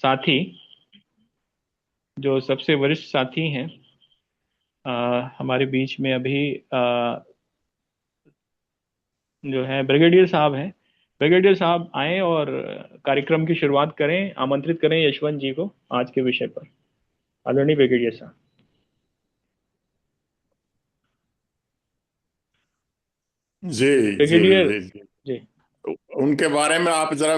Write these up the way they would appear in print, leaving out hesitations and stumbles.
साथी, जो सबसे वरिष्ठ साथी हैं, हमारे बीच में अभी जो है ब्रिगेडियर साहब हैं। ब्रिगेडियर साहब आए और कार्यक्रम की शुरुआत करें, आमंत्रित करें यशवंत जी को आज के विषय पर। आदरणीय ब्रिगेडियर साहब। जी जी ब्रिगेडियर जी जी। जी। उनके बारे में आप जरा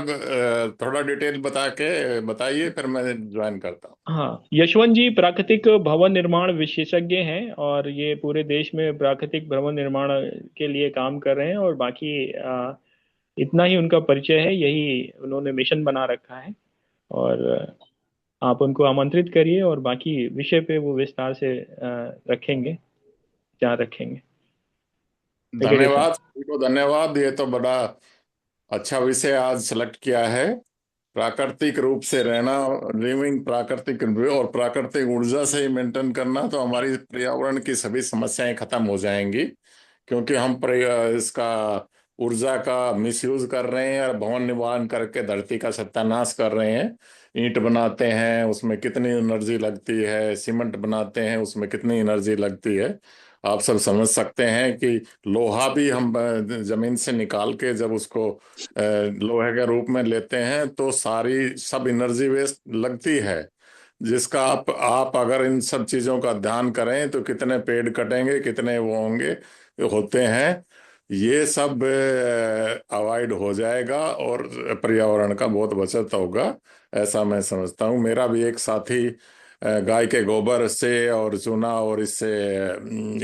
थोड़ा डिटेल बता के बताइए, फिर मैं ज्वाइन करता हूँ। हाँ, यशवंत जी प्राकृतिक भवन निर्माण विशेषज्ञ हैं और ये पूरे देश में प्राकृतिक भवन निर्माण के लिए काम कर रहे हैं। और बाकी इतना ही उनका परिचय है, यही उन्होंने मिशन बना रखा है। और आप उनको आमंत्रित करिए और बाकी विषय पे वो विस्तार से रखेंगे, जहाँ रखेंगे। ब्रिगेडियर साहब। धन्यवाद, सभी को धन्यवाद। ये तो बड़ा अच्छा विषय आज सेलेक्ट किया है। प्राकृतिक रूप से रहना, लिविंग प्राकृतिक और प्राकृतिक ऊर्जा से ही मेंटेन करना, तो हमारी पर्यावरण की सभी समस्याएं खत्म हो जाएंगी। क्योंकि हम इसका ऊर्जा का मिसयूज कर रहे हैं और भवन निर्माण करके धरती का सत्यानाश कर रहे हैं। ईंट बनाते हैं, उसमें कितनी एनर्जी लगती है, सीमेंट बनाते हैं, उसमें कितनी एनर्जी लगती है। आप सब समझ सकते हैं कि लोहा भी हम जमीन से निकाल के जब उसको लोहे के रूप में लेते हैं तो सारी सब एनर्जी वेस्ट लगती है। जिसका आप अगर इन सब चीजों का ध्यान करें तो कितने पेड़ कटेंगे, कितने वो होंगे, होते हैं, ये सब अवॉइड हो जाएगा और पर्यावरण का बहुत बचत होगा। ऐसा मैं समझता हूँ। मेरा भी एक साथी गाय के गोबर से और चूना और इससे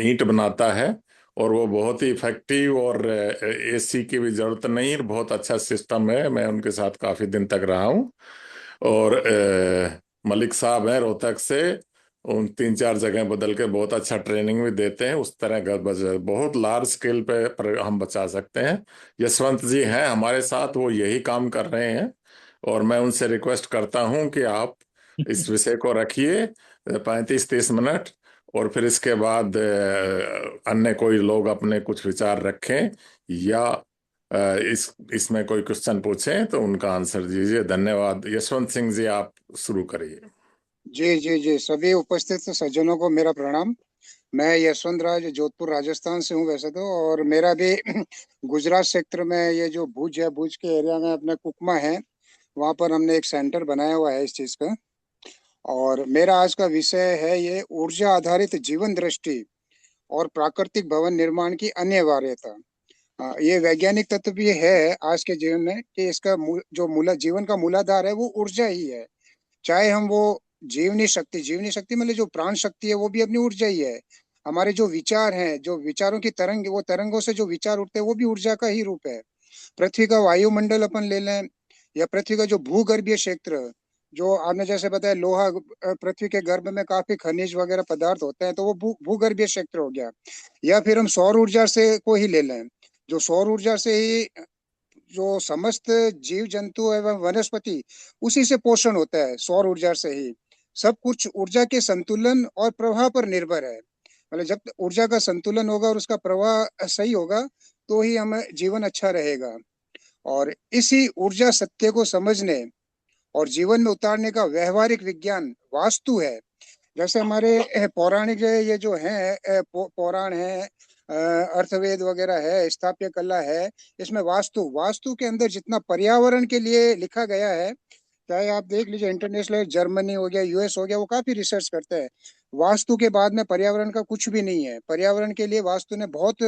ईंट बनाता है, और वो बहुत ही इफेक्टिव, और एसी की भी जरूरत नहीं, बहुत अच्छा सिस्टम है। मैं उनके साथ काफी दिन तक रहा हूँ। और मलिक साहब हैं रोहतक से, उन 3-4 जगह बदल के बहुत अच्छा ट्रेनिंग भी देते हैं। उस तरह का बहुत लार्ज स्केल पे पर हम बचा सकते हैं। यशवंत जी हैं हमारे साथ, वो यही काम कर रहे हैं। और मैं उनसे रिक्वेस्ट करता हूं कि आप इस विषय को रखिए 35-30 मिनट, और फिर इसके बाद अन्य कोई लोग अपने कुछ विचार रखें, या इसमें कोई क्वेश्चन पूछें तो उनका आंसर दीजिए। धन्यवाद। यशवंत सिंह जी, आप शुरू करिए। जी जी जी, सभी उपस्थित सज्जनों को मेरा प्रणाम। मैं यशवंत राज जोधपुर राजस्थान से हूँ वैसे तो, और मेरा भी गुजरात सेक्टर में ये जो भुज है, भुज के एरिया में अपना कुकमा है, वहाँ पर हमने एक सेंटर बनाया हुआ है इस चीज़ का। और मेरा आज का विषय है ये ऊर्जा आधारित जीवन दृष्टि और प्राकृतिक भवन निर्माण की अनिवार्यता। ये वैज्ञानिक तत्व भी है आज के जीवन में कि इसका जो मूला जीवन का मूलाधार है वो ऊर्जा ही है। चाहे हम वो जीवनी शक्ति मतलब जो प्राण शक्ति है वो भी अपनी ऊर्जा ही है। हमारे जो विचार हैं, जो विचारों की तरंग, वो तरंगों से जो विचार उठते हैं वो भी ऊर्जा का ही रूप है। पृथ्वी का वायुमंडल अपन ले लें, या पृथ्वी का जो भूगर्भीय क्षेत्र, जो आपने जैसे बताया लोहा, पृथ्वी के गर्भ में काफी खनिज वगैरह पदार्थ होते हैं, तो वो भूगर्भीय क्षेत्र हो गया। या फिर हम सौर ऊर्जा से को ही ले लें, जो सौर ऊर्जा से ही जो समस्त जीव जंतु एवं वनस्पति, उसी से पोषण होता है। सौर ऊर्जा से ही सब कुछ ऊर्जा के संतुलन और प्रवाह पर निर्भर है। मतलब जब ऊर्जा का संतुलन होगा और उसका प्रवाह सही होगा, तो ही हमें जीवन अच्छा रहेगा। और इसी ऊर्जा सत्य को समझने और जीवन में उतारने का व्यवहारिक विज्ञान वास्तु है। जैसे हमारे पौराणिक ये जो है पौराण है, अर्थवेद वगैरह है, स्थापत्य कला है, इसमें वास्तु वास्तु के अंदर जितना पर्यावरण के लिए लिखा गया है, चाहे आप देख लीजिए इंटरनेशनल, जर्मनी हो गया, यूएस हो गया, वो काफी रिसर्च करते हैं। वास्तु के बाद में पर्यावरण का कुछ भी नहीं है। पर्यावरण के लिए वास्तु ने बहुत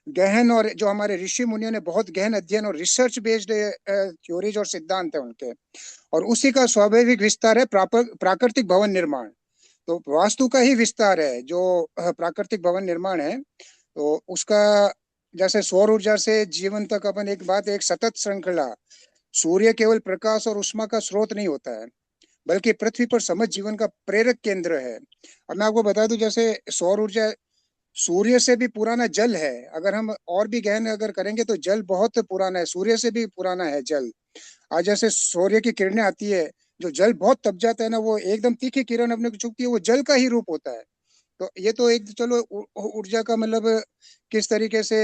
गहन, और जो हमारे ऋषि मुनियों ने बहुत गहन अध्ययन और रिसर्च बेस्ड थ्योरीज और सिद्धांत है उनके, और उसी का स्वाभाविक विस्तार है प्राकृतिक भवन निर्माण। तो वास्तु का ही विस्तार है जो प्राकृतिक भवन निर्माण है। तो उसका, जैसे सौर ऊर्जा से जीवन तक अपन एक बात, एक सतत श्रृंखला। सूर्य केवल प्रकाश और उष्मा का स्रोत नहीं होता है, बल्कि पृथ्वी पर समस्त जीवन का प्रेरक केंद्र है। अब मैं आपको बता दूं, जैसे सौर ऊर्जा सूर्य से भी पुराना जल है। अगर हम और भी गहन अगर करेंगे तो जल बहुत पुराना है, सूर्य से भी पुराना है जल। आज जैसे सूर्य की किरणें आती है, जो जल बहुत तप जाता है ना, वो एकदम तीखी किरण अपने को चुभती है, वो जल का ही रूप होता है। तो ये तो एक चलो ऊर्जा का मतलब किस तरीके से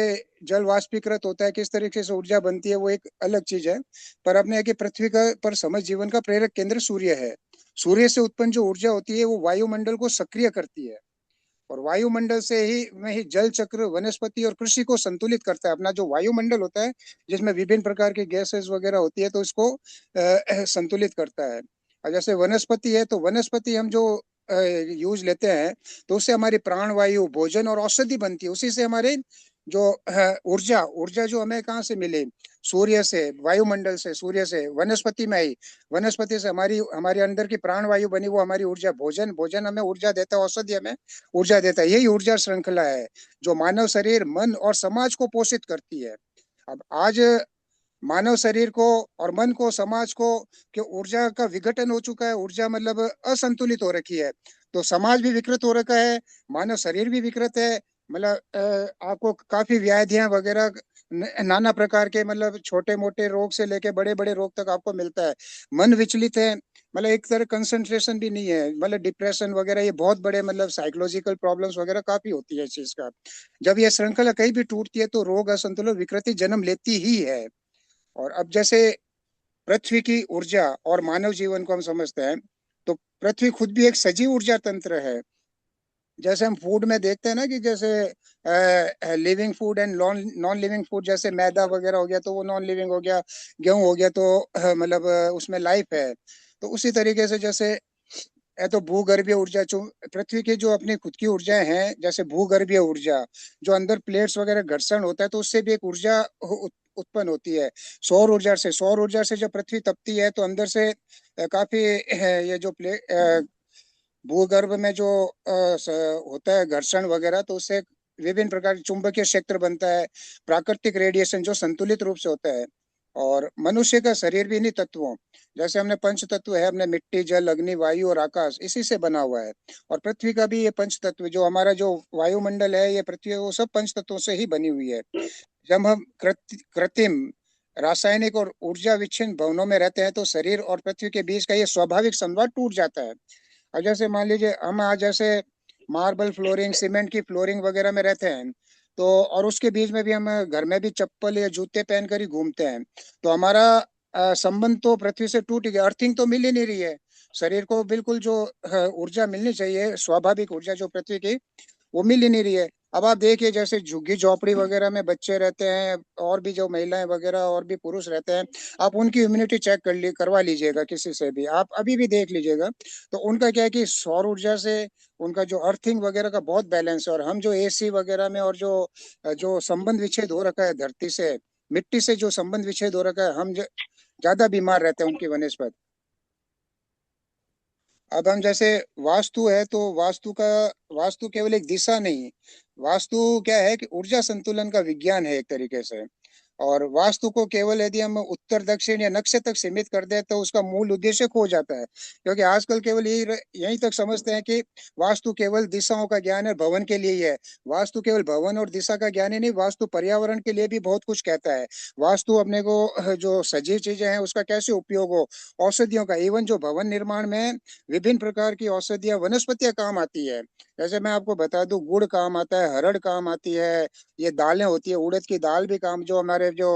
जल वाष्पीकृत होता है, किस तरीके से ऊर्जा बनती है, वो एक अलग चीज है। पर अपने है कि पृथ्वी का पर समस्त जीवन का प्रेरक केंद्र सूर्य है। सूर्य से उत्पन्न जो ऊर्जा होती है वो वायुमंडल को सक्रिय करती है, और वायुमंडल से ही में ही जल चक्र, वनस्पति और कृषि को संतुलित करता है। अपना जो वायुमंडल होता है जिसमें विभिन्न प्रकार की गैसेस वगैरह होती है, तो इसको संतुलित करता है। और जैसे वनस्पति है, तो वनस्पति हम जो यूज लेते हैं, तो उससे हमारी प्राणवायु, भोजन और औषधि बनती है। उसी से हमारे जो ऊर्जा ऊर्जा जो हमें कहाँ से मिली, सूर्य से, वायुमंडल से, सूर्य से, वनस्पति में आई, वनस्पति से हमारी हमारे अंदर की प्राणवायु बनी, वो हमारी ऊर्जा, भोजन भोजन हमें ऊर्जा देता है, औषधि हमें ऊर्जा देता है। यही ऊर्जा श्रृंखला है जो मानव शरीर, मन और समाज को पोषित करती है। अब आज मानव शरीर को और मन को, समाज को कि ऊर्जा का विघटन हो चुका है, ऊर्जा मतलब असंतुलित हो रखी है। तो समाज भी विकृत हो रखा है, मानव शरीर भी विकृत है। मतलब आपको काफी व्याधियां वगैरह, नाना प्रकार के मतलब छोटे मोटे रोग से लेके बड़े बड़े रोग तक आपको मिलता है। मन विचलित है, मतलब एक तरह कंसंट्रेशन भी नहीं है, मतलब डिप्रेशन वगैरह, ये बहुत बड़े मतलब साइकोलॉजिकल प्रॉब्लम्स वगैरह काफी होती है इस चीज का। जब ये श्रृंखला कहीं भी टूटती है तो रोग, असंतुलन, विकृति जन्म लेती ही है। और अब जैसे पृथ्वी की ऊर्जा और मानव जीवन को हम समझते हैं, तो पृथ्वी खुद भी एक सजीव ऊर्जा तंत्र है। जैसे हम फूड में देखते हैं ना कि जैसे living food and non non living food, जैसे मैदा वगैरह हो गया तो वो नॉन लिविंग हो गया, गेहूं हो गया तो मतलब उसमें लाइफ है। तो उसी तरीके से जैसे तो भूगर्भीय ऊर्जा जो पृथ्वी की जो अपनी खुद की ऊर्जाएं हैं, जैसे भूगर्भीय ऊर्जा जो अंदर प्लेट्स वगैरह घर्षण होता है तो उससे भी एक ऊर्जा उत्पन्न होती है। सौर ऊर्जा से जब पृथ्वी तपती है तो अंदर से काफी ये जो भूगर्भ में जो होता है घर्षण वगैरह, तो उससे विभिन्न प्रकार के चुंबकीय क्षेत्र बनता है, प्राकृतिक रेडिएशन जो संतुलित रूप से होता है। और मनुष्य का शरीर भी इन्हीं तत्वों, जैसे हमने पंच तत्व है, हमने मिट्टी, जल, अग्नि, वायु और आकाश, इसी से बना हुआ है। और पृथ्वी का भी ये पंच तत्व, जो हमारा जो वायुमंडल है, ये पृथ्वी, वो सब पंच तत्वों से ही बनी हुई है। जब हम कृत्रिम, रासायनिक और ऊर्जा विच्छिन्न भवनों में रहते हैं तो शरीर और पृथ्वी के बीच का ये स्वाभाविक संवाद टूट जाता है। और जैसे मान लीजिए हम आज जैसे मार्बल फ्लोरिंग, सीमेंट की फ्लोरिंग वगैरह में रहते हैं, तो और उसके बीच में भी हम घर में भी चप्पल या जूते पहन कर ही घूमते हैं, तो हमारा संबंध तो पृथ्वी से टूट गया, अर्थिंग तो मिल ही नहीं रही है। शरीर को बिल्कुल जो ऊर्जा मिलनी चाहिए, स्वाभाविक ऊर्जा जो पृथ्वी की, वो मिल ही नहीं रही है। अब आप देखिए जैसे झुग्गी झोपड़ी वगैरह में बच्चे रहते हैं, और भी जो महिलाएं वगैरह और भी पुरुष रहते हैं, आप उनकी इम्यूनिटी चेक करवा लीजिएगा किसी से भी, आप अभी भी देख लीजिएगा। तो उनका क्या है कि सौर ऊर्जा से उनका जो अर्थिंग वगैरह का बहुत बैलेंस है। और हम जो एसी वगैरह में, और जो जो संबंध विच्छेद हो रखा है धरती से, मिट्टी से जो संबंध विच्छेद हो रखा है, हम ज्यादा बीमार रहते हैं उनकी वनस्पत। अब हम जैसे वास्तु है, तो वास्तु केवल एक दिशा नहीं, वास्तु क्या है कि ऊर्जा संतुलन का विज्ञान है एक तरीके से। और वास्तु को केवल यदि हम उत्तर दक्षिण या नक्शे तक सीमित कर दे तो उसका मूल उद्देश्य खो जाता है। क्योंकि आजकल केवल यही तक समझते हैं कि वास्तु केवल दिशाओं का ज्ञान है, भवन के लिए ही है। वास्तु केवल भवन और दिशा का ज्ञान ही नहीं, वास्तु पर्यावरण के लिए भी बहुत कुछ कहता है। वास्तु अपने को जो सजीव चीजें हैं उसका कैसे उपयोग हो, औषधियों का, इवन जो भवन निर्माण में विभिन्न प्रकार की औषधियां, वनस्पतियां काम आती है। जैसे मैं आपको बता दूं, गुड़ काम आता है, हरड़ काम आती है, ये दालें होती है, उड़द की दाल भी काम, जो हमारे जो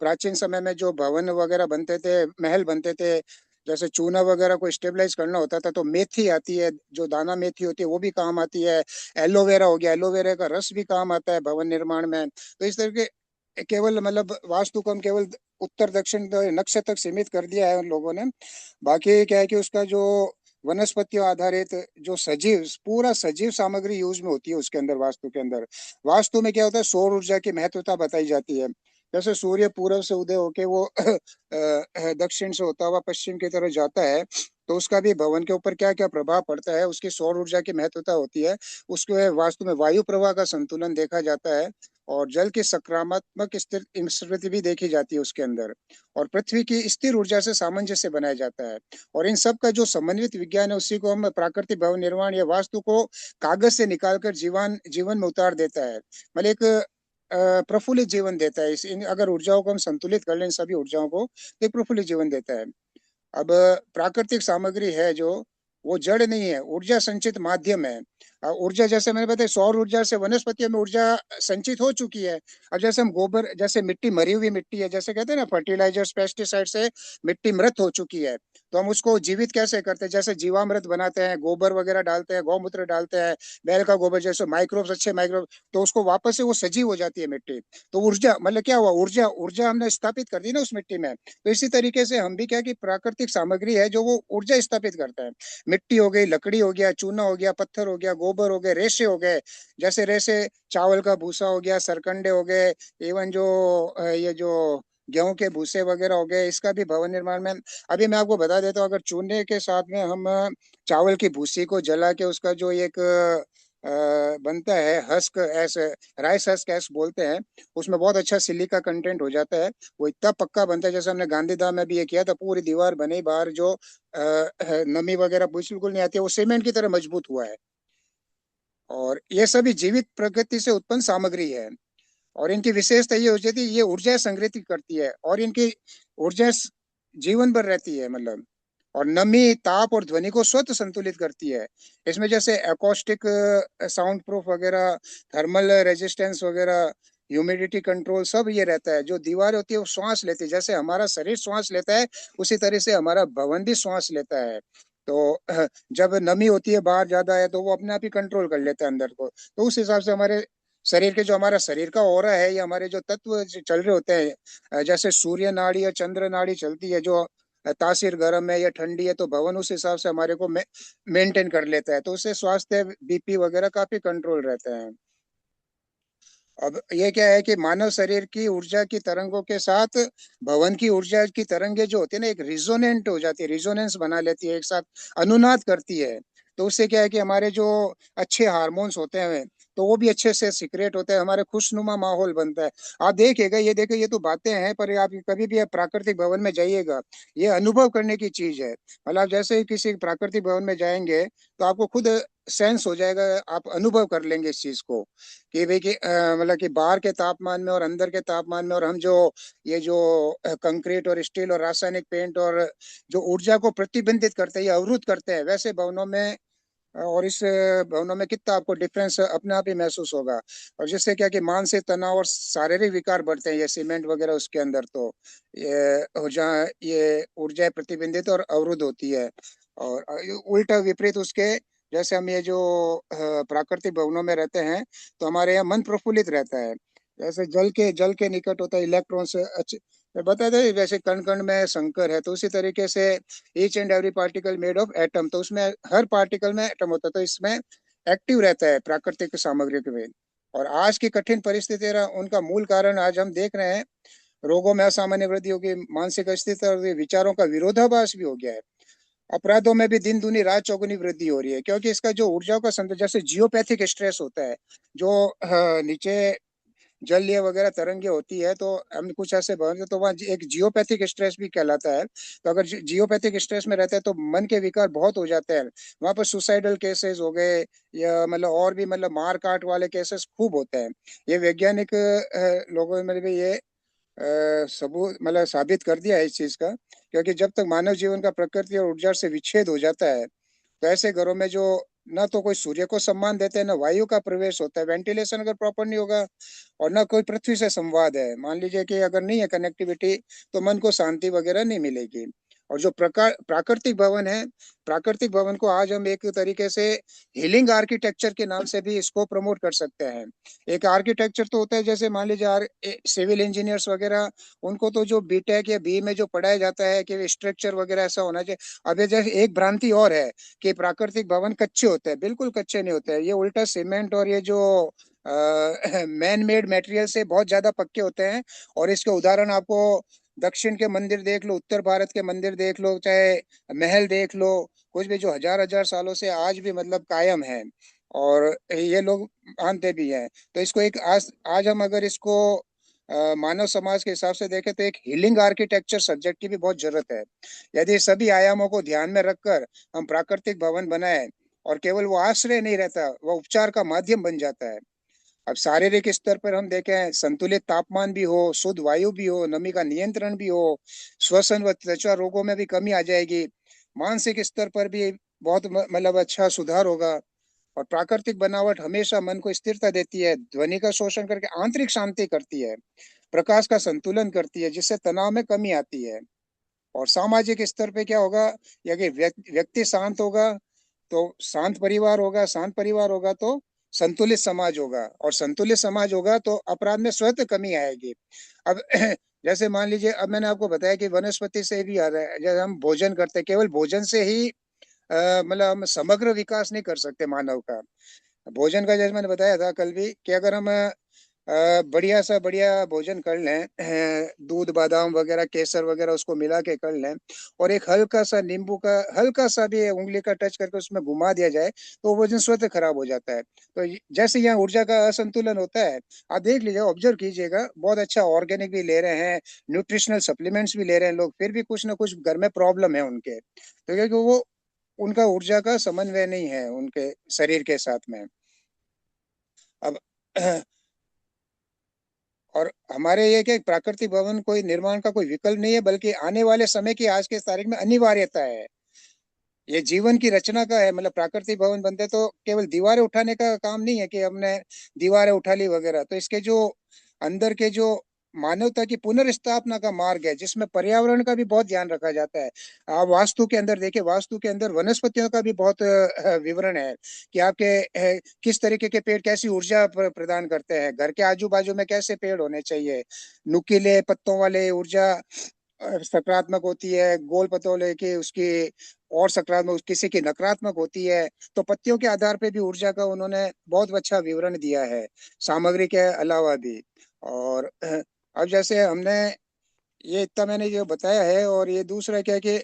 प्राचीन समय में जो भवन वगैरह बनते थे, महल बनते थे, जैसे चूना वगैरह को स्टेबलाइज करना होता था तो मेथी आती है, जो दाना मेथी होती है वो भी काम आती है। एलोवेरा हो गया, एलोवेरा का रस भी काम आता है भवन निर्माण में। तो इस तरह के केवल मतलब वास्तु को हम केवल उत्तर दक्षिण नक्शे तक सीमित कर दिया है उन लोगों ने। बाकी क्या है कि उसका जो वनस्पतियों आधारित जो सजीव, पूरा सजीव सामग्री यूज में होती है उसके अंदर, वास्तु के अंदर। वास्तु में क्या होता है, सौर ऊर्जा की महत्वता बताई जाती है। जैसे सूर्य पूर्व से उदय होके वो दक्षिण से होता हुआ पश्चिम की तरफ जाता है, तो उसका भी भवन के ऊपर क्या क्या प्रभाव पड़ता है, उसकी सौर ऊर्जा की महत्वता होती है। उसके वास्तु में वायु प्रवाह का संतुलन देखा जाता है, और जल की सकारात्मक स्थिति भी देखी जाती है उसके अंदर। और पृथ्वी की स्थिर ऊर्जा से सामंजस्य बनाया जाता है। और इन सब का जो समन्वित विज्ञान है, उसी को हम प्राकृतिक भवन निर्माण या वास्तु को कागज से निकालकर जीवन जीवन में उतार देता है। मतलब एक प्रफुल्लित जीवन देता है। अगर ऊर्जाओं को हम संतुलित कर लें, सभी ऊर्जाओं को, तो एक प्रफुल्लित जीवन देता है। अब प्राकृतिक सामग्री है जो वो जड़ नहीं है, ऊर्जा संचित माध्यम है। ऊर्जा जैसे मैंने बताया, सौर ऊर्जा से वनस्पतियों में ऊर्जा संचित हो चुकी है। अब जैसे हम गोबर, जैसे मिट्टी मरी हुई मिट्टी है, जैसे कहते हैं ना फर्टिलाइजर्स पेस्टिसाइड से मिट्टी मृत हो चुकी है, तो हम उसको जीवित कैसे करते हैं? जैसे जीवामृत बनाते हैं, गोबर वगैरह डालते हैं, गौमूत्र डालते हैं, बैल का गोबर, जैसे माइक्रोब्स, अच्छे माइक्रोब, तो उसको वापस से वो सजीव हो जाती है मिट्टी। तो ऊर्जा मतलब क्या हुआ, ऊर्जा ऊर्जा हमने स्थापित कर दी ना उस मिट्टी में। तो इसी तरीके से हम भी क्या कि प्राकृतिक सामग्री है जो वो ऊर्जा स्थापित करता है। मिट्टी हो गई, लकड़ी हो गया, चूना हो गया, पत्थर हो गया, गोबर हो गए, रेशे हो गए, जैसे रेशे चावल का भूसा हो गया, सरकंडे हो गए, इवन जो ये जो गेहूं के भूसे वगैरह हो गए, इसका भी भवन निर्माण में। अभी मैं आपको बता देता हूँ, अगर चूने के साथ में हम चावल की भूसी को जला के उसका जो एक बनता है हस्क, ऐसे राइस हस्क ऐसे बोलते हैं, उसमें बहुत अच्छा सिलिका कंटेंट हो जाता है। वो इतना पक्का बनता है, जैसे हमने गांधीधाम में भी ये किया था, पूरी दीवार बनी, बाहर जो नमी वगैरह बिल्कुल नहीं आती है, वो सीमेंट की तरह मजबूत हुआ है। और ये सभी जीवित प्रकृति से उत्पन्न सामग्री है। और इनकी विशेषता ये हो जाती है, ये ऊर्जा संग्रहित करती है, और इनकी ऊर्जा जीवन भर रहती है, मतलब। और नमी, ताप और ध्वनि को स्वतः संतुलित करती है। इसमें जैसे एकॉस्टिक, साउंड प्रूफ वगैरह, थर्मल रेजिस्टेंस वगैरह, ह्यूमिडिटी कंट्रोल, सब ये रहता है। जो दीवार होती है वो श्वास लेती है, जैसे हमारा शरीर श्वास लेता है, उसी तरह से हमारा भवन भी श्वास लेता है। तो जब नमी होती है बाहर ज्यादा है, तो वो अपने आप ही कंट्रोल कर लेता है अंदर को। तो उस हिसाब से हमारे शरीर के, जो हमारा शरीर का ऑरा है, या हमारे जो तत्व चल रहे होते हैं, जैसे सूर्य नाड़ी या चंद्र नाड़ी चलती है, जो तासीर गर्म है या ठंडी है, तो भवन उस हिसाब से हमारे को मेंटेन कर लेता है। तो उससे स्वास्थ्य, बीपी वगैरह काफी कंट्रोल रहता है। अब ये क्या है कि मानव शरीर की ऊर्जा की तरंगों के साथ भवन की ऊर्जा की तरंगे जो होती है ना, एक रिजोनेंट हो जाती है, रिजोनेंस बना लेती है, एक साथ अनुनाद करती है। तो उससे क्या है कि हमारे जो अच्छे हार्मोन्स होते हैं, तो वो भी अच्छे से सिक्रेट होते हैं, हमारे खुशनुमा माहौल बनता है। आप देखिएगा, ये देखिए, ये तो बातें हैं, पर आप कभी भी आप प्राकृतिक भवन में जाइएगा, ये अनुभव करने की चीज है। मतलब आप जैसे ही किसी प्राकृतिक भवन में जाएंगे, तो आपको खुद सेंस हो जाएगा, आप अनुभव कर लेंगे इस चीज को, कि भाई कि मतलब कि बाहर के तापमान में और अंदर के तापमान में, और हम जो ये जो कंक्रीट और स्टील और रासायनिक पेंट और जो ऊर्जा को प्रतिबंधित करते हैं या अवरुद्ध करते हैं, वैसे भवनों में और इस भवनों में कितना आपको डिफरेंस अपने आप ही महसूस होगा। और जिससे क्या कि मानसिक तनाव और शारीरिक विकार बढ़ते हैं, ये सीमेंट वगैरह उसके अंदर, तो ये जहाँ ये ऊर्जा प्रतिबंधित और अवरुद्ध होती है। और उल्टा विपरीत उसके, जैसे हम ये जो प्राकृतिक भवनों में रहते हैं, तो हमारे यहाँ मन प्रफुल्लित रहता है। जैसे जल के निकट होता है, इलेक्ट्रॉन से अच्छे बता दे, वैसे कण कण में शंकर है, तो उसी तरीके से each and every particle made of atom, तो उसमें हर पार्टिकल में एटम होता है, तो इसमें एक्टिव रहता है प्राकृतिक सामग्री के में। और आज की कठिन परिस्थिति उनका मूल कारण आज हम देख रहे हैं, रोगों में असामान्य वृद्धि होगी, मानसिक अस्थिरता और विचारों का विरोधाभास भी हो गया है। अपराधों में भी दिन दुनी रात चौगुनी वृद्धि हो रही है, क्योंकि इसका जो ऊर्जाओं का संतुलन, जैसे जियोपैथिक स्ट्रेस होता है, जो नीचे जलीय वगैरह तरंगे होती है, तो हम कुछ ऐसे भवन, तो वहाँ एक जियोपैथिक स्ट्रेस भी कहलाता है। तो अगर जियोपैथिक स्ट्रेस में रहते हैं, तो मन के विकार बहुत हो जाते हैं। वहाँ पर सुसाइडल केसेस हो गए, या मतलब और भी मतलब मार काट वाले केसेस खूब होते हैं। ये वैज्ञानिक लोगों में भी ये सबूत, मतलब साबित कर दिया है इस चीज का। क्योंकि जब तक मानव जीवन का प्रकृति और ऊर्जा से विच्छेद हो जाता है, तो ऐसे घरों में जो ना तो कोई सूर्य को सम्मान देते हैं, ना वायु का प्रवेश होता है, वेंटिलेशन अगर प्रॉपर नहीं होगा, और ना कोई पृथ्वी से संवाद है, मान लीजिए कि अगर नहीं है कनेक्टिविटी, तो मन को शांति वगैरह नहीं मिलेगी। और जो प्रकार प्राकृतिक भवन है, प्राकृतिक भवन को आज हम एक तरीके से हीलिंग आर्किटेक्चर के नाम से भी इसको प्रमोट कर सकते हैं। एक आर्किटेक्चर तो होता है, जैसे मान लीजिए सिविल इंजीनियर्स वगैरह, उनको तो जो बीटेक या बी में जो पढ़ाया जाता है कि स्ट्रक्चर वगैरह ऐसा होना चाहिए। अब ये जैसे एक भ्रांति और है कि प्राकृतिक भवन कच्चे होते हैं, बिल्कुल कच्चे नहीं होते हैं। ये उल्टा सीमेंट और ये जो मैन मेड मटेरियल से बहुत ज्यादा पक्के होते हैं। और इसके उदाहरण आपको दक्षिण के मंदिर देख लो, उत्तर भारत के मंदिर देख लो, चाहे महल देख लो, कुछ भी जो हजार हजार सालों से आज भी मतलब कायम है, और ये लोग मानते भी हैं। तो इसको एक आज हम अगर इसको मानव समाज के हिसाब से देखें, तो एक हीलिंग आर्किटेक्चर सब्जेक्ट की भी बहुत जरूरत है। यदि सभी आयामों को ध्यान में रखकर हम प्राकृतिक भवन बनाए, और केवल वो आश्रय नहीं रहता, वो उपचार का माध्यम बन जाता है। अब शारीरिक स्तर पर हम देखें, संतुलित तापमान भी हो, शुद्ध वायु भी हो, नमी का नियंत्रण भी हो, श्वसन व त्वचा रोगों में भी कमी आ जाएगी। मानसिक स्तर पर भी बहुत मतलब अच्छा सुधार होगा। और प्राकृतिक बनावट हमेशा मन को स्थिरता देती है, ध्वनि का शोषण करके आंतरिक शांति करती है, प्रकाश का संतुलन करती है, जिससे तनाव में कमी आती है। और सामाजिक स्तर पे क्या होगा, यदि व्यक्ति शांत होगा तो शांत परिवार होगा, शांत परिवार होगा तो संतुलित समाज होगा, और संतुलित समाज होगा तो अपराध में स्वतः कमी आएगी। अब जैसे मान लीजिए, अब मैंने आपको बताया कि वनस्पति से भी आ रहा है, जब हम भोजन करते हैं केवल भोजन से ही मतलब हम समग्र विकास नहीं कर सकते मानव का। भोजन का जैसे मैंने बताया था कल भी कि अगर हम बढ़िया सा बढ़िया भोजन कर लें, दूध बादाम वगैरह केसर वगैरह उसको मिला के कर लें, और एक हल्का सा नींबू का हल्का सा भी उंगली का टच करके उसमें घुमा दिया जाए, तो वो भोजन स्वतः खराब हो जाता है। तो जैसे यहाँ ऊर्जा का असंतुलन होता है, आप देख लीजिए, ऑब्जर्व कीजिएगा, बहुत अच्छा ऑर्गेनिक भी ले रहे हैं, न्यूट्रिशनल सप्लीमेंट्स भी ले रहे हैं लोग, फिर भी कुछ ना कुछ घर में प्रॉब्लम है उनके, तो क्योंकि वो उनका ऊर्जा का समन्वय नहीं है उनके शरीर के साथ में। अब और हमारे ये कि प्राकृतिक भवन कोई निर्माण का कोई विकल्प नहीं है, बल्कि आने वाले समय की आज के तारीख में अनिवार्यता है। ये जीवन की रचना का है, मतलब प्राकृतिक भवन बनते तो केवल दीवारें उठाने का काम नहीं है कि हमने दीवारें उठा ली वगैरह, तो इसके जो अंदर के जो मानवता की पुनर्स्थापना का मार्ग है, जिसमें पर्यावरण का भी बहुत ध्यान रखा जाता है। आप वास्तु के अंदर देखिए, वास्तु के अंदर वनस्पतियों का भी बहुत विवरण है कि आपके किस तरीके के पेड़ कैसी ऊर्जा प्रदान करते हैं, घर के आजू बाजू में कैसे पेड़ होने चाहिए, नुकीले पत्तों वाले ऊर्जा सकारात्मक होती है, गोल पत्तों लेके उसकी और सकारात्मक, किसी की नकारात्मक होती है। तो पत्तियों के आधार पे भी ऊर्जा का उन्होंने बहुत अच्छा विवरण दिया है, सामग्री के अलावा भी। और अब जैसे हमने ये इतना मैंने जो बताया है, और ये दूसरा क्या है कि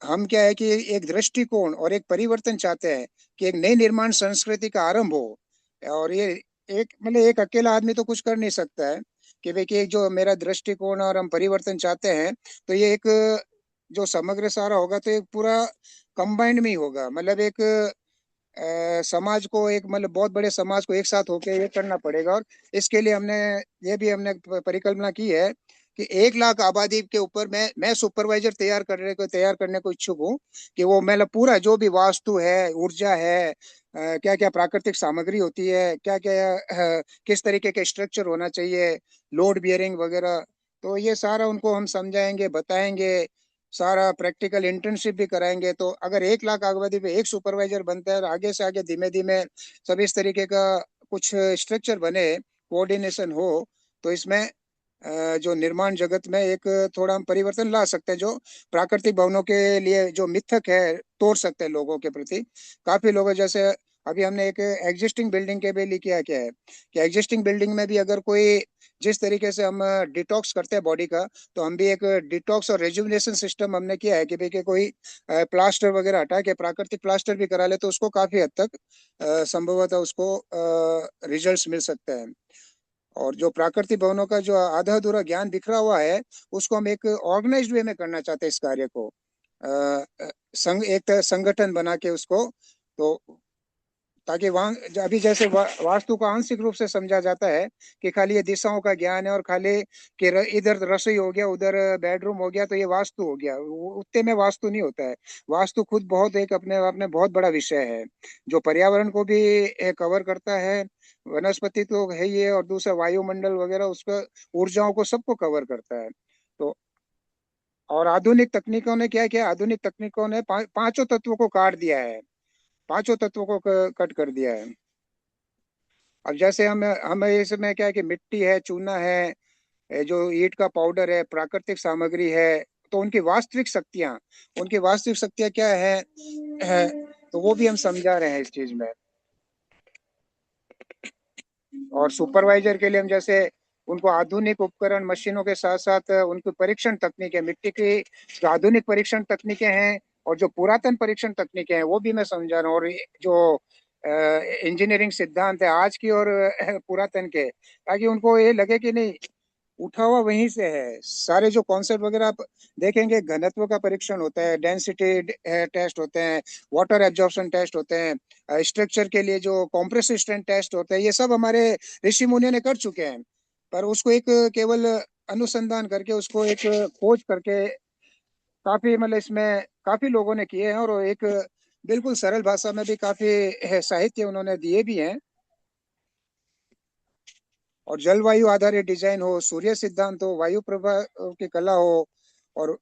हम क्या है कि एक दृष्टिकोण और एक परिवर्तन चाहते हैं कि एक नई निर्माण संस्कृति का आरंभ हो। और ये एक मतलब एक अकेला आदमी तो कुछ कर नहीं सकता है कि भाई कि एक जो मेरा दृष्टिकोण और हम परिवर्तन चाहते हैं, तो ये एक जो समग्र सारा होगा तो एक पूरा कंबाइंड में ही होगा, मतलब एक समाज को, एक मतलब बहुत बड़े समाज को एक साथ होकर ये करना पड़ेगा। और इसके लिए हमने ये भी हमने परिकल्पना की है कि 1 लाख आबादी के ऊपर मैं सुपरवाइजर तैयार करने को इच्छुक हूँ, कि वो मतलब पूरा जो भी वास्तु है, ऊर्जा है, क्या क्या प्राकृतिक सामग्री होती है, क्या क्या किस तरीके के स्ट्रक्चर होना चाहिए, लोड बियरिंग वगैरह, तो ये सारा उनको हम समझाएंगे, बताएंगे, सारा प्रैक्टिकल इंटर्नशिप भी कराएंगे। तो अगर 1 लाख आबादी पे एक सुपरवाइजर बनता है, और आगे से आगे धीमे धीमे सब इस तरीके का कुछ स्ट्रक्चर बने, कोऑर्डिनेशन हो, तो इसमें जो निर्माण जगत में एक थोड़ा हम परिवर्तन ला सकते हैं, जो प्राकृतिक भवनों के लिए जो मिथक है तोड़ सकते हैं लोगों के प्रति। काफी लोग जैसे अभी हमने एक एग्जिस्टिंग बिल्डिंग के लिए किया क्या है कि एग्जिस्टिंग बिल्डिंग में भी अगर कोई, जिस तरीके से हम डिटॉक्स करते हैं बॉडी का, तो हम भी एक डिटॉक्स और रेजुविनेशन सिस्टम हमने किया है कि भाई कि कोई प्लास्टर वगैरह हटा के प्राकृतिक प्लास्टर भी करा ले, तो उसको काफी हद तक संभवतः उसको रिजल्ट्स मिल सकते हैं। और जो प्राकृतिक भवनों का जो आधा अधूरा ज्ञान बिखरा हुआ है, उसको हम एक ऑर्गेनाइज्ड वे में करना चाहते हैं इस कार्य को, एक तरह संगठन बना के उसको, तो ताकि वहां अभी जैसे वास्तु को आंशिक रूप से समझा जाता है कि खाली ये दिशाओं का ज्ञान है, और खाली कि इधर रसोई हो गया, उधर बेडरूम हो गया, तो ये वास्तु हो गया, उतने में वास्तु नहीं होता है। वास्तु खुद बहुत एक अपने आप में बहुत बड़ा विषय है, जो पर्यावरण को भी कवर करता है, वनस्पति तो है ही है, और दूसरा वायुमंडल वगैरह उसका ऊर्जाओं को सबको कवर करता है। तो और आधुनिक तकनीकों ने क्या किया, आधुनिक तकनीकों ने पांचों तत्वों को काट दिया है, पांचों तत्वों को कट कर दिया है। अब जैसे हम इसमें क्या है कि मिट्टी है, चूना है, जो ईंट का पाउडर है, प्राकृतिक सामग्री है, तो उनकी वास्तविक शक्तियां क्या है, तो वो भी हम समझा रहे हैं इस चीज में। और सुपरवाइजर के लिए हम जैसे उनको आधुनिक उपकरण मशीनों के साथ साथ उनको परीक्षण तकनीकें, मिट्टी की जो आधुनिक परीक्षण तकनीकें हैं और जो पुरातन परीक्षण तकनीकें हैं, वो भी मैं समझा रहा हूँ। और जो इंजीनियरिंग सिद्धांत है आज की और पुरातन के, ताकि उनको ये लगे कि नहीं, उठा हुआ वहीं से है। सारे जो कॉन्सेप्ट वगैरह आप देखेंगे, घनत्व का परीक्षण होता है, डेंसिटी टेस्ट होते हैं, वाटर एब्जॉर्प्शन टेस्ट होते हैं, स्ट्रक्चर के लिए जो कॉम्प्रेसिव स्ट्रेंथ टेस्ट होते हैं, ये सब हमारे ऋषि मुनियों ने कर चुके हैं। पर उसको एक केवल अनुसंधान करके, उसको एक खोज करके काफी मतलब इसमें काफी लोगों ने किए हैं, और एक बिल्कुल सरल भाषा में भी काफी साहित्य उन्होंने दिए भी हैं। और जलवायु आधारित डिजाइन हो, सूर्य सिद्धांत हो, वायु प्रभा की कला हो, और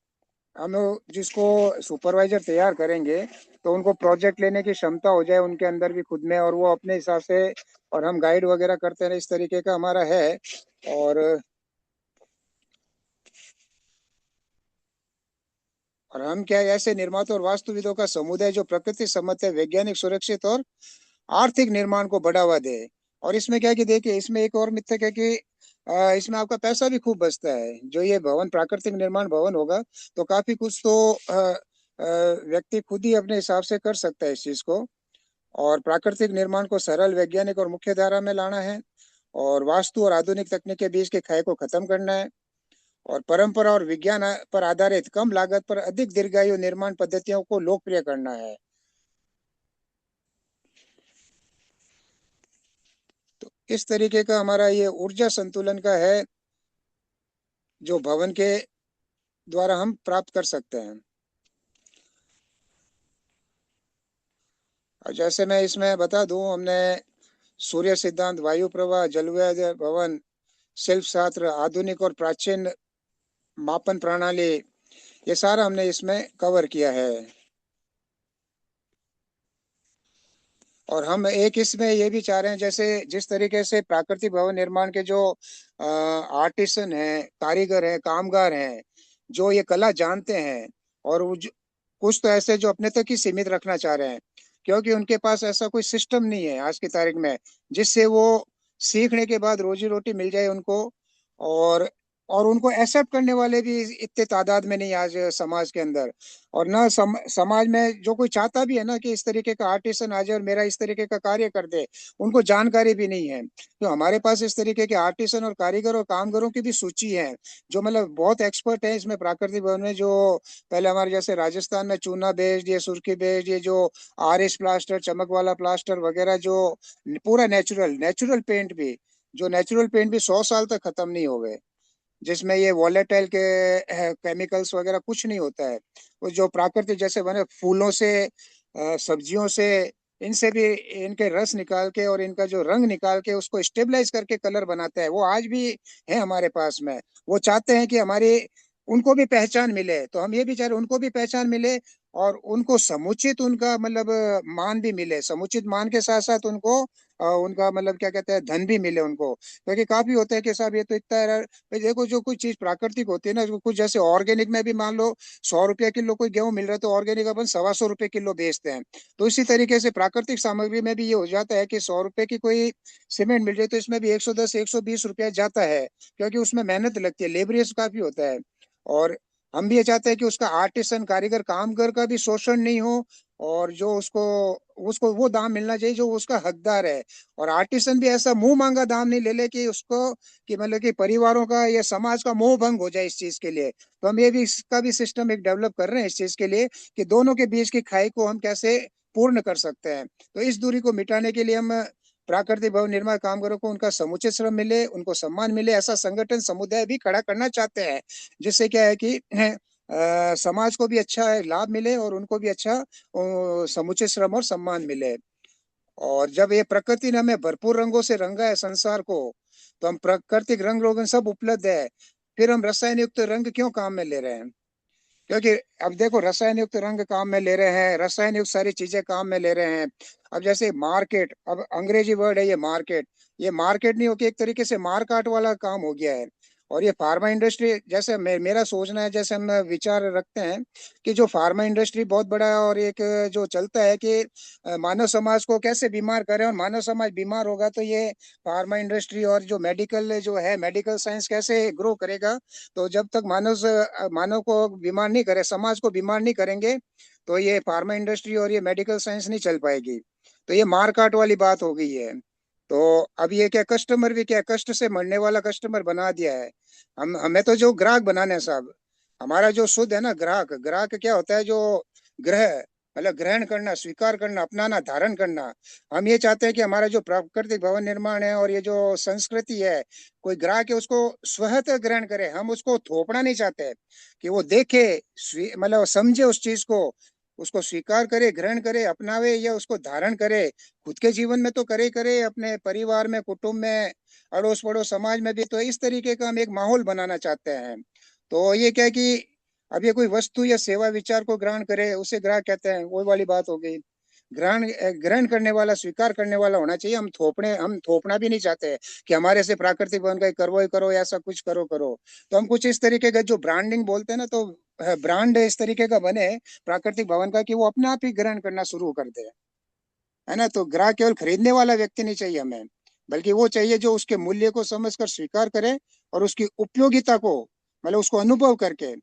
हम जिसको सुपरवाइजर तैयार करेंगे तो उनको प्रोजेक्ट लेने की क्षमता हो जाए उनके अंदर भी खुद में, और वो अपने हिसाब से, और हम गाइड वगैरह करते हैं, इस तरीके का हमारा है। और और हम क्या है, ऐसे निर्माता और वास्तुविदों का समुदाय जो प्रकृति सम्मत है, वैज्ञानिक, सुरक्षित और आर्थिक निर्माण को बढ़ावा दे। और इसमें क्या है कि देखिए, इसमें एक और मिथक है कि इसमें आपका पैसा भी खूब बचता है। जो ये भवन, प्राकृतिक निर्माण भवन होगा तो काफी कुछ तो व्यक्ति खुद ही अपने हिसाब से कर सकता है इस चीज को। और प्राकृतिक निर्माण को सरल, वैज्ञानिक और मुख्य धारा में लाना है, और वास्तु और आधुनिक तकनीक के बीच के खाई को खत्म करना है, और परंपरा और विज्ञान पर आधारित कम लागत पर अधिक दीर्घायु निर्माण पद्धतियों को लोकप्रिय करना है। तो इस तरीके का हमारा ये ऊर्जा संतुलन का है, जो भवन के द्वारा हम प्राप्त कर सकते हैं। और जैसे मैं इसमें बता दूं, हमने सूर्य सिद्धांत, वायु प्रवाह, जलवायु भवन, शिल्प शास्त्र, आधुनिक और प्राचीन मापन प्रणाली, ये सारा हमने इसमें कवर किया है। और हम एक इसमें ये भी चाह रहे हैं, जैसे जिस तरीके से प्राकृतिक भवन निर्माण के जो आर्टिसन हैं, कारीगर हैं, कामगार हैं, जो ये कला जानते हैं, और कुछ तो ऐसे जो अपने तक ही सीमित रखना चाह रहे हैं, क्योंकि उनके पास ऐसा कोई सिस्टम नहीं है आज की तारीख में जिससे वो सीखने के बाद रोजी रोटी मिल जाए उनको। और और उनको एक्सेप्ट करने वाले भी इतने तादाद में नहीं आज समाज के अंदर। और ना समाज में जो कोई चाहता भी है ना कि इस तरीके का आर्टिसन आ जाए और मेरा इस तरीके का कार्य कर दे, उनको जानकारी भी नहीं है। तो हमारे पास इस तरीके के आर्टिसन और कारीगर और कामगारों की भी सूची है, जो मतलब बहुत एक्सपर्ट है इसमें प्राकृतिक भवन में। जो पहले हमारे जैसे राजस्थान में चूना बेस्ड, ये सुर्खी बेस्ड, ये जो आरएस प्लास्टर, चमक वाला प्लास्टर वगैरह, जो पूरा नेचुरल नेचुरल पेंट भी, जो नेचुरल पेंट भी 100 साल तक खत्म नहीं हो गए, जिसमें ये वॉलेटाइल के केमिकल्स वगैरह कुछ नहीं होता है। वो जो प्राकृतिक जैसे बने फूलों से, सब्जियों से, इनसे भी इनके रस निकाल के और इनका जो रंग निकाल के उसको स्टेबलाइज करके कलर बनाते हैं, वो आज भी है हमारे पास में। वो चाहते हैं कि हमारी, उनको भी पहचान मिले, तो हम ये भी चाह रहे हैं उनको भी पहचान मिले, और उनको समुचित उनका मतलब मान भी मिले। समुचित मान के साथ साथ उनको उनका मतलब क्या कहते हैं, धन भी मिले उनको। क्योंकि काफी होता है कि साहब ये तो इतना है। भाई देखो, जो कोई चीज प्राकृतिक होती है ना, जो कुछ जैसे ऑर्गेनिक में भी मान लो 100 रुपया किलो कोई गेहूं मिल रहा है, तो ऑर्गेनिक अपन 125 रुपये किलो बेचते हैं। तो इसी तरीके से प्राकृतिक सामग्री में भी ये हो जाता है कि 100 रुपए की कोई सीमेंट मिल जाए तो इसमें भी 110 120 रुपया जाता है, क्योंकि उसमें मेहनत लगती है, लेबरियस काफी होता है। और हम भी ये चाहते हैं कि उसका आर्टिसन, कारीगर, कामगार का भी शोषण नहीं हो, और जो उसको उसको वो दाम मिलना चाहिए जो उसका हकदार है। और आर्टिसन भी ऐसा मुंह मांगा दाम नहीं ले ले कि उसको, कि मतलब कि परिवारों का या समाज का मोह भंग हो जाए इस चीज के लिए। तो हम ये भी, इसका भी सिस्टम एक डेवलप कर रहे हैं इस चीज के लिए, कि दोनों के बीच की खाई को हम कैसे पूर्ण कर सकते हैं। तो इस दूरी को मिटाने के लिए हम प्राकृतिक भवन निर्माण कामगारों को उनका समुचित श्रम मिले, उनको सम्मान मिले, ऐसा संगठन समुदाय भी खड़ा करना चाहते हैं, जिससे क्या है कि समाज को भी अच्छा लाभ मिले और उनको भी अच्छा समुचित श्रम और सम्मान मिले। और जब ये प्रकृति ने हमें भरपूर रंगों से रंगा है संसार को, तो हम प्राकृतिक रंग रोगन सब उपलब्ध है, फिर हम रसायन युक्त रंग क्यों काम में ले रहे हैं? क्योंकि अब देखो, रसायन युक्त रंग काम में ले रहे हैं, रसायन युक्त सारी चीजें काम में ले रहे हैं। अब जैसे मार्केट, अब अंग्रेजी वर्ड है ये मार्केट, ये मार्केट नहीं होके एक तरीके से मारकाट वाला काम हो गया है। और ये फार्मा इंडस्ट्री, जैसे मेरा सोचना है, जैसे हम विचार रखते हैं कि जो फार्मा इंडस्ट्री बहुत बड़ा है, और एक जो चलता है कि मानव समाज को कैसे बीमार करें, और मानव समाज बीमार होगा तो ये फार्मा इंडस्ट्री और जो मेडिकल जो है, मेडिकल साइंस कैसे ग्रो करेगा। तो जब तक मानव को बीमार नहीं करे, समाज को बीमार नहीं करेंगे, तो ये फार्मा इंडस्ट्री और ये मेडिकल साइंस नहीं चल पाएगी। तो ये मार काट वाली बात हो गई है। तो अब ये क्या, कस्टमर भी क्या, कष्ट से मरने वाला कस्टमर बना दिया है। हम हमें तो जो ग्राहक बनाने हैं साहब, हमारा जो शुद्ध है ना ग्राहक, ग्राहक क्या होता है, जो ग्रह मतलब ग्रहण करना, स्वीकार करना, अपनाना, धारण करना। हम ये चाहते हैं कि हमारा जो प्राकृतिक भवन निर्माण है और ये जो संस्कृति है, कोई ग्राहक है उसको स्वतः ग्रहण करे। हम उसको थोपना नहीं चाहते, कि वो देखे, मतलब समझे उस चीज को, उसको स्वीकार करे, ग्रहण करे, अपनावे या उसको धारण करे। खुद के जीवन में तो करे करे, अपने परिवार में, कुटुंब में, अड़ोस पड़ोस, समाज में भी। तो इस तरीके का हम एक माहौल बनाना चाहते हैं। तो ये क्या है कि अब ये कोई वस्तु या सेवा विचार को ग्रहण करे, उसे ग्राहक कहते हैं, वो वाली बात हो गई। ग्रहण ग्रहण करने वाला, स्वीकार करने वाला होना चाहिए। हम थोपना भी नहीं चाहते कि हमारे से प्राकृतिक बन गए, करो ही करो, ऐसा कुछ करो करो। तो हम कुछ इस तरीके का जो ब्रांडिंग बोलते हैं ना, तो ब्रांड इस तरीके का बने प्राकृतिक भवन का कि वो अपने आप ही ग्रहण करना शुरू कर दे, है ना। तो ग्राहक केवल खरीदने वाला व्यक्ति नहीं चाहिए हमें, बल्कि वो चाहिए जो उसके मूल्य को समझकर स्वीकार करे और उसकी उपयोगिता को, मतलब उसको अनुभव करके,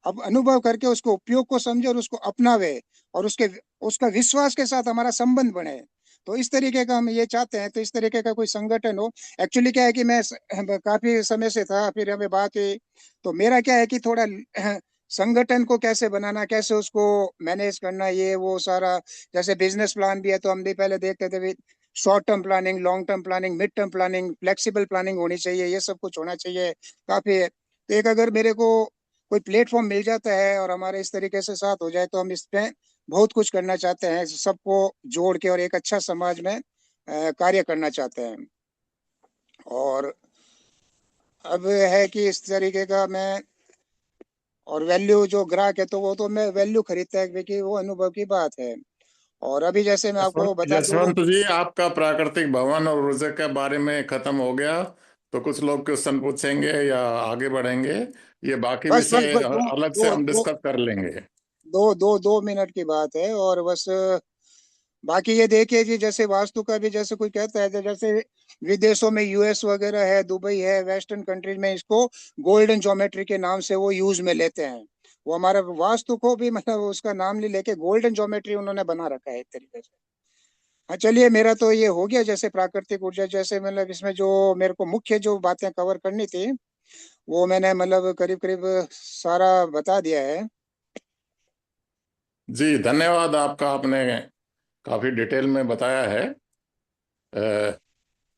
अब अनुभव करके उसको उपयोग को समझे और उसको अपनावे, और उसका विश्वास के साथ हमारा संबंध बने। तो इस तरीके का हम ये चाहते हैं। तो इस तरीके का कोई संगठन हो। एक्चुअली क्या है कि मैं काफी समय से था, फिर हमें बात हुई। तो मेरा क्या है कि थोड़ा संगठन को कैसे बनाना, कैसे उसको मैनेज करना, ये वो सारा। जैसे बिजनेस प्लान भी है, तो हम भी पहले देखते थे short term planning, long term planning, mid term planning, flexible planning होनी चाहिए, ये सब कुछ होना चाहिए काफी। तो एक अगर मेरे को कोई प्लेटफॉर्म मिल जाता है और हमारे इस तरीके से साथ हो जाए, तो हम इस पे बहुत कुछ करना चाहते हैं, सबको जोड़ के और एक अच्छा समाज में कार्य करना चाहते हैं। और अब है कि इस तरीके का मैं, और वैल्यू जो ग्राहक है, तो वो तो मैं वैल्यू खरीदता है, क्योंकि वो अनुभव की बात है। और अभी जैसे मैं आपको बता दूं। यशवंत जी, आपका प्राकृतिक भवन और ऊर्जा के बारे में खत्म हो गया, तो कुछ लोग क्वेश्चन पूछेंगे या आगे बढ़ेंगे? ये बाकी बस बस विषय बस दो अलग से दो हम दो डिस्कस कर लेंगे। दो मिनट की बात है, और बस बाकी ये देखिए जी, जैसे वास्तु का भी जैसे कोई कहता है, जैसे विदेशों में यूएस वगैरह है, दुबई है, वेस्टर्न कंट्रीज में इसको गोल्डन ज्योमेट्री के नाम से वो यूज में लेते हैं। वो हमारा वास्तु को भी, मतलब उसका नाम नहीं लेके गोल्डन ज्योमेट्री उन्होंने बना रखा है एक तरीके से। हाँ, चलिए, मेरा तो ये हो गया। जैसे प्राकृतिक ऊर्जा, जैसे मतलब इसमें जो मेरे को मुख्य जो बातें कवर करनी थी, वो मैंने मतलब करीब करीब सारा बता दिया है। जी धन्यवाद आपका, आपने काफी डिटेल में बताया है।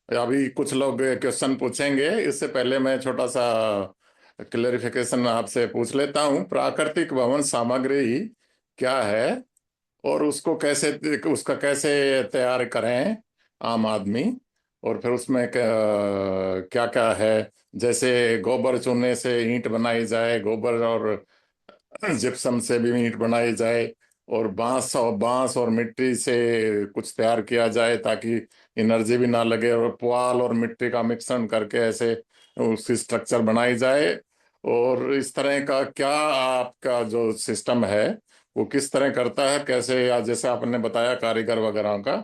अभी कुछ लोग क्वेश्चन पूछेंगे, इससे पहले मैं छोटा सा क्लेरिफिकेशन आपसे पूछ लेता हूँ। प्राकृतिक भवन सामग्री क्या है, और उसको कैसे, उसका कैसे तैयार करें आम आदमी, और फिर उसमें क्या क्या है? जैसे गोबर चूने से ईंट बनाई जाए, गोबर और जिप्सम से भी ईंट बनाई जाए, और बांस और मिट्टी से कुछ तैयार किया जाए ताकि एनर्जी भी ना लगे, और पुआल और मिट्टी का मिश्रण करके ऐसे उसकी स्ट्रक्चर बनाई जाए। और इस तरह का क्या आपका जो सिस्टम है वो किस तरह करता है, कैसे, या जैसे आपने बताया कारीगर वगैरह का,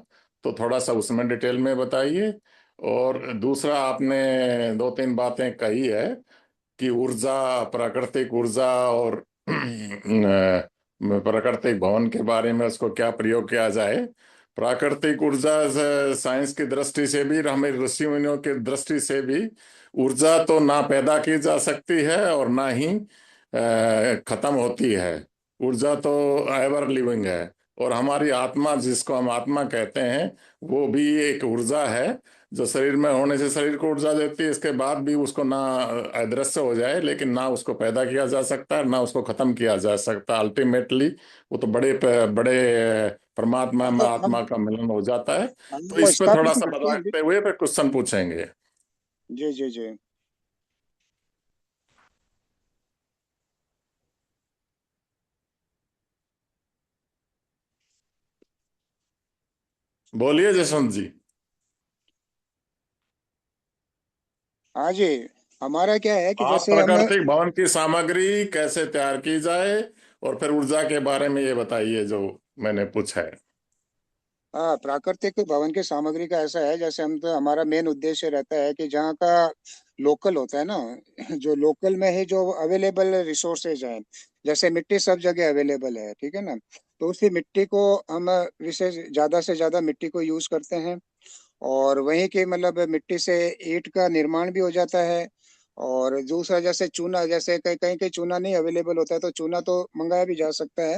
तो थोड़ा सा उसमें डिटेल में बताइए। और दूसरा, आपने दो तीन बातें कही है कि ऊर्जा, प्राकृतिक ऊर्जा और प्राकृतिक भवन के बारे में उसको क्या प्रयोग किया जाए। प्राकृतिक ऊर्जा साइंस की दृष्टि से भी, हमें ऋषि मुनियों की दृष्टि से भी, ऊर्जा तो ना पैदा की जा सकती है और ना ही खत्म होती है। ऊर्जा तो एवर लिविंग है। और हमारी आत्मा, जिसको हम आत्मा कहते हैं, वो भी एक ऊर्जा है जो शरीर में होने से शरीर को ऊर्जा देती है। इसके बाद भी उसको ना अदृश्य हो जाए, लेकिन ना उसको पैदा किया जा सकता है ना उसको खत्म किया जा सकता। अल्टीमेटली वो तो बड़े परमात्मा हाँ, में तो आत्मा का मिलन हो जाता है। हम तो वो इस पे थोड़ा स्थापित सा करते हैं अभी। बताते हुए फिर क्वेश्चन पूछेंगे। जी जी जी। बोलिए जसवंत जी। हाँ जी। हमारा क्या है कि आप जैसे हम, प्राकृतिक भवन की सामग्री कैसे तैयार की जाए, और फिर ऊर्जा के बारे में ये बताइए जो मैंने पूछा है। हाँ, प्राकृतिक भवन की सामग्री का ऐसा है, जैसे हम तो, हमारा मेन उद्देश्य रहता है कि जहाँ का लोकल होता है ना, जो लोकल में ही जो अवेलेबल रिसोर्सेज हैं, जैसे मिट्टी सब जगह अवेलेबल है, ठीक है ना। तो उसी मिट्टी को हम विशेष ज्यादा से ज्यादा मिट्टी को यूज करते हैं। और वहीं के मतलब मिट्टी से ईंट का निर्माण भी हो जाता है। और दूसरा, जैसे चूना, जैसे कहीं कहीं कहीं चूना नहीं अवेलेबल होता है, तो चूना तो मंगाया भी जा सकता है।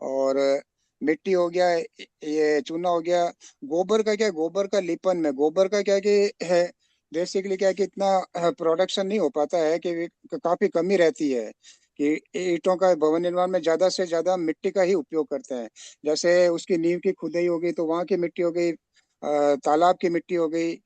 और मिट्टी हो गया, ये चूना हो गया। गोबर का क्या, गोबर का लिपन में, गोबर का क्या कि है, बेसिकली क्या है कि इतना प्रोडक्शन नहीं हो पाता है, कि काफी कमी रहती है। कि ईंटों का भवन निर्माण में ज्यादा से ज्यादा मिट्टी का ही उपयोग करते हैं। जैसे उसकी नींव की खुदाई हो गई तो वहां की मिट्टी हो गई, तालाब की मिट्टी हो गई,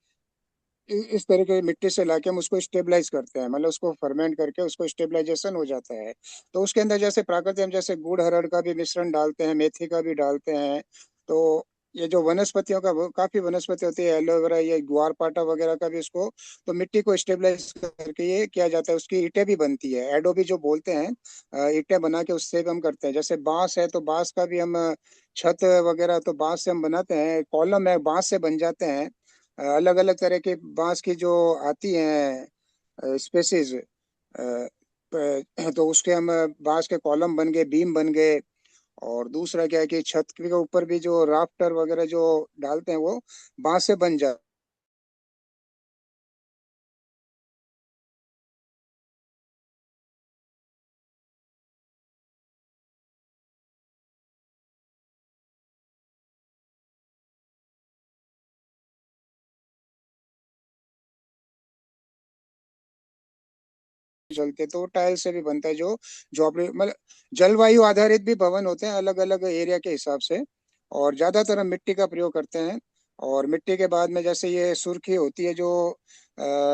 इस तरह की मिट्टी से लाके हम उसको स्टेबलाइज करते हैं, मतलब उसको फर्मेंट करके उसको स्टेबलाइजेशन हो जाता है। तो उसके अंदर जैसे प्राकृतिक हम जैसे गुड़ हरड़ का भी मिश्रण डालते हैं, मेथी का भी डालते हैं। तो ये जो वनस्पतियों का काफी वनस्पति होती है, एलोवेरा, ये ग्वारपाठा वगैरह का भी उसको तो मिट्टी को स्टेबलाइज करके ये किया जाता है। उसकी ईंटें भी बनती है, एडोबी जो बोलते हैं, ईंटें बना के उससे भी हम करते हैं। जैसे बांस है तो बांस का भी हम छत वगैरह तो बांस से हम बनाते हैं, कॉलम है बांस से बन जाते हैं। अलग अलग तरह के बांस की जो आती हैं स्पेसीज, तो उसके हम बांस के कॉलम बन गए, बीम बन गए। और दूसरा क्या है कि छत के ऊपर भी जो राफ्टर वगैरह जो डालते हैं वो बांस से बन जाते चलते। तो टाइल से भी बनता है, जो अपने मतलब जलवायु आधारित भी भवन होते हैं अलग अलग एरिया के हिसाब से। और ज्यादातर हम मिट्टी का प्रयोग करते हैं। और मिट्टी के बाद में जैसे ये सुर्खी होती है जो